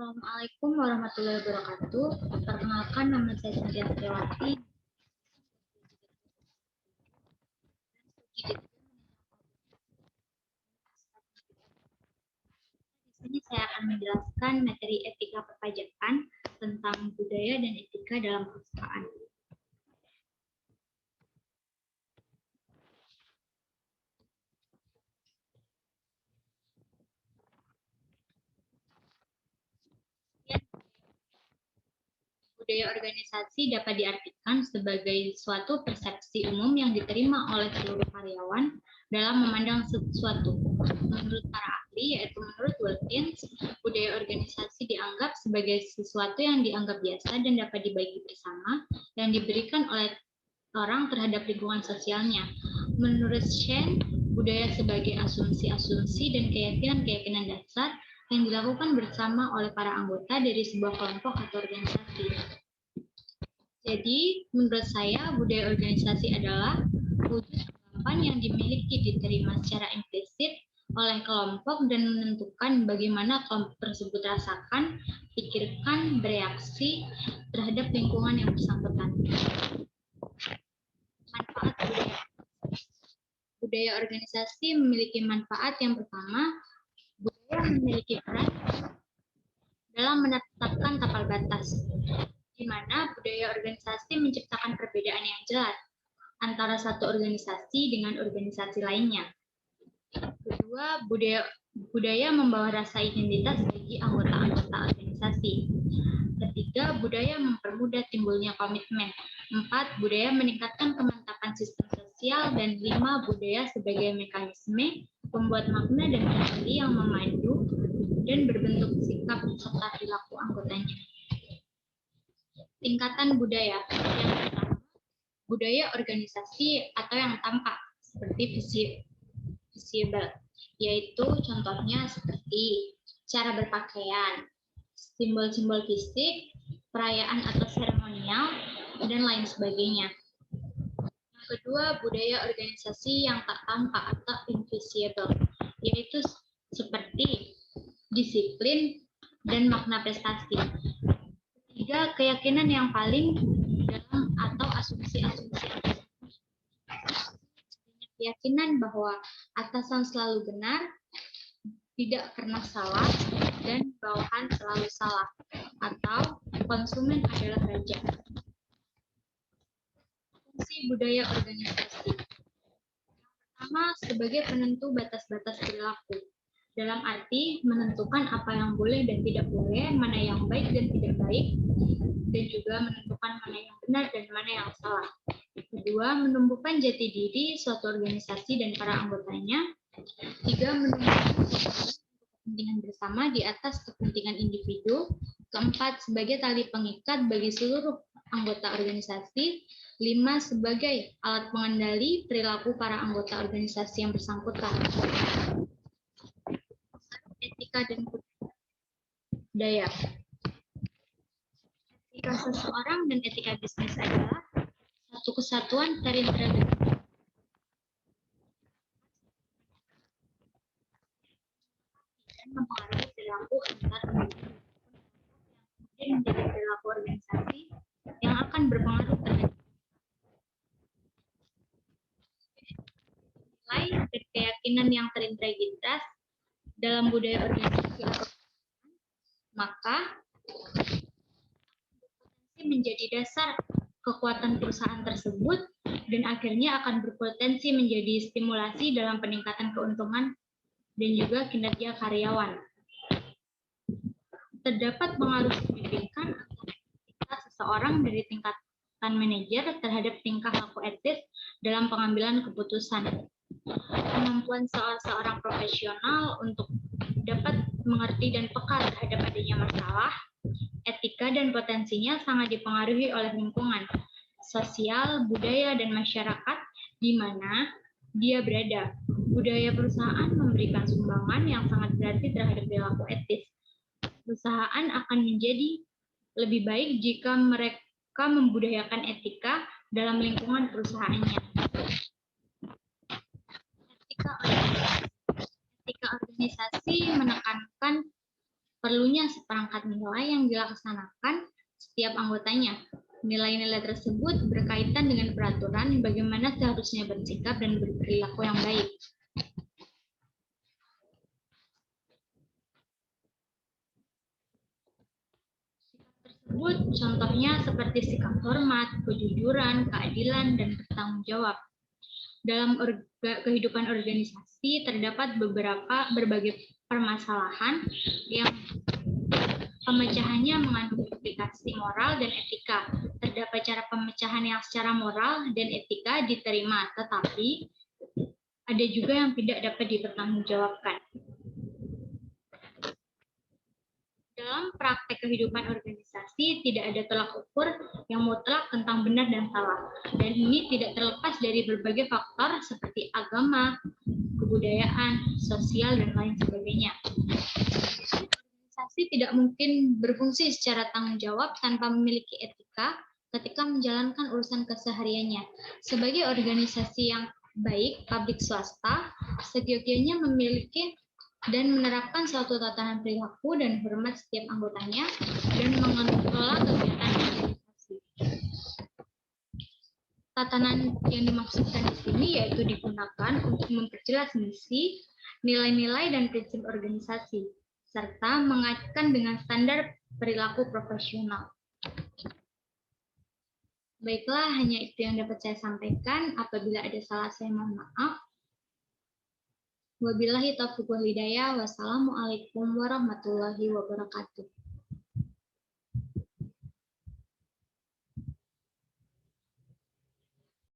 Assalamualaikum warahmatullahi wabarakatuh. Perkenalkan, nama saya Cynthia Triwati. Di sini saya akan menjelaskan materi etika perpajakan tentang budaya dan etika dalam perusahaan. Budaya organisasi dapat diartikan sebagai suatu persepsi umum yang diterima oleh seluruh karyawan dalam memandang sesuatu. Menurut para ahli, yaitu menurut Wilkins, budaya organisasi dianggap sebagai sesuatu yang dianggap biasa dan dapat dibagi bersama yang diberikan oleh orang terhadap lingkungan sosialnya. Menurut Shen, budaya sebagai asumsi-asumsi dan keyakinan-keyakinan dasar yang dilakukan bersama oleh para anggota dari sebuah kelompok atau organisasi. Jadi, menurut saya, budaya organisasi adalah wujud anggapan yang dimiliki diterima secara implisit oleh kelompok dan menentukan bagaimana kelompok tersebut rasakan, pikirkan, bereaksi terhadap lingkungan yang bersangkutan. Manfaat budaya. Budaya organisasi memiliki manfaat yang pertama, budaya memiliki peran dalam menetapkan tapal batas, di mana budaya organisasi menciptakan perbedaan yang jelas antara satu organisasi dengan organisasi lainnya. Kedua, budaya membawa rasa identitas bagi anggota-anggota organisasi. Ketiga, budaya mempermudah timbulnya komitmen. 4, budaya meningkatkan kemantapan sistem sosial. Dan 5, budaya sebagai mekanisme pembuat makna dan kendali yang memandu dan berbentuk sikap serta perilaku anggotanya. Tingkatan budaya. Yang pertama, budaya organisasi atau yang tampak seperti visible, yaitu contohnya seperti cara berpakaian, simbol-simbol fisik, perayaan atau seremonial, dan lain sebagainya. Yang kedua, budaya organisasi yang tak tampak atau invisible, yaitu seperti disiplin dan makna prestasi. Ketiga, keyakinan yang paling dalam atau asumsi-asumsi. Keyakinan bahwa atasan selalu benar, tidak pernah salah, dan bawahan selalu salah, atau konsumen adalah raja. Fungsi budaya organisasi. Pertama, sebagai penentu batas-batas perilaku. Dalam arti menentukan apa yang boleh dan tidak boleh, mana yang baik dan tidak baik, dan juga menentukan mana yang benar dan mana yang salah. Kedua, menumbuhkan jati diri suatu organisasi dan para anggotanya. Tiga, menumbuhkan kepentingan bersama di atas kepentingan individu. Keempat, sebagai tali pengikat bagi seluruh anggota organisasi. 5, sebagai alat pengendali perilaku para anggota organisasi yang bersangkutan. Etika dan budaya. Etika seseorang dan etika bisnis adalah satu kesatuan terintegrasi dan mempengaruhi perilaku antar yang menjadi perilaku organisasi yang akan berpengaruh terhadap nilai dan keyakinan yang terintegritas dalam budaya organisasi atau maka menjadi dasar kekuatan perusahaan tersebut dan akhirnya akan berpotensi menjadi stimulasi dalam peningkatan keuntungan dan juga kinerja karyawan. Terdapat pengaruh signifikan antara seseorang dari tingkatan manajer terhadap tingkah laku etis dalam pengambilan keputusan. Kemampuan seorang profesional untuk dapat mengerti dan peka terhadap adanya masalah, etika dan potensinya sangat dipengaruhi oleh lingkungan, sosial, budaya, dan masyarakat di mana dia berada. Budaya perusahaan memberikan sumbangan yang sangat berarti terhadap perilaku etis. Perusahaan akan menjadi lebih baik jika mereka membudayakan etika dalam lingkungan perusahaannya. Etika organisasi menekankan perlunya seperangkat nilai yang dilaksanakan setiap anggotanya. Nilai-nilai tersebut berkaitan dengan peraturan bagaimana seharusnya bersikap dan berperilaku yang baik. Tersebut contohnya seperti sikap hormat, kejujuran, keadilan, dan bertanggung jawab. Dalam kehidupan organisasi terdapat berbagai permasalahan yang pemecahannya mengandung implikasi moral dan etika. Terdapat cara pemecahan yang secara moral dan etika diterima, tetapi ada juga yang tidak dapat dipertanggungjawabkan. Dalam praktek kehidupan organisasi, tidak ada tolak ukur yang mutlak tentang benar dan salah. Dan ini tidak terlepas dari berbagai faktor seperti agama, kebudayaan, sosial, dan lain sebagainya. Organisasi tidak mungkin berfungsi secara tanggung jawab tanpa memiliki etika ketika menjalankan urusan kesehariannya. Sebagai organisasi yang baik, publik swasta, seyogyanya memiliki dan menerapkan suatu tatanan perilaku dan hormat setiap anggotanya dan mengelola kegiatan organisasi. Tatanan yang dimaksudkan di sini yaitu digunakan untuk memperjelas misi, nilai-nilai dan prinsip organisasi, serta mengaitkan dengan standar perilaku profesional. Baiklah, hanya itu yang dapat saya sampaikan. Apabila ada salah, saya mohon maaf. Wabillahi taufiq wal hidayah. Wassalamualaikum warahmatullahi wabarakatuh.